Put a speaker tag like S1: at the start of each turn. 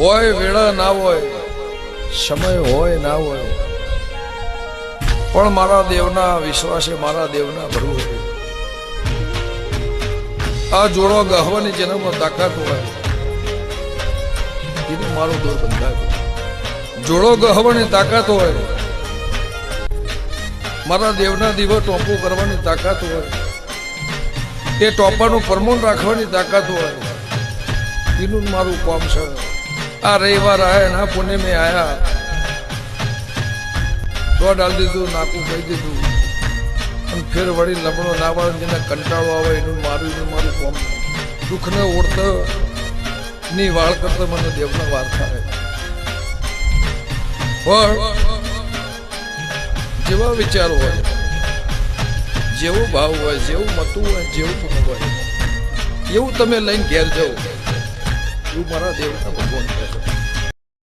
S1: હોય વેળા ના હોય, સમય હોય ના હોય, પણ મારા દેવના વિશ્વાસે, મારા દેવના ભરોસે આ જોડો ગહવાની જેનામાં તાકાત હોય એને મારો દોર બંધાય. જોડો ગહવાની તાકાત હોય, મારા દેવના દીવો ટોપો કરવાની તાકાત હોય, એ ટોપાનું પરમોન રાખવાની તાકાત હોય, એનું મારું કામ છે. આ રવિવાર આયા ના પુણે મેં આયા તો ડાલ દીધું, નાકું કહી દીધું, અને ફેર વળી લમણો ના વાળો જેને કંટાળો આવે એનું મારું કામ. દુઃખને ઓળતો ની વાળ કરતો મને દેવના વાર થાય. પણ જેવા વિચાર હોય, જેવો ભાવ હોય, જેવું મતું હોય, જેવું મન હોય, એવું તમે લઈને ઘેર જાઓ, એવું મારા દેવના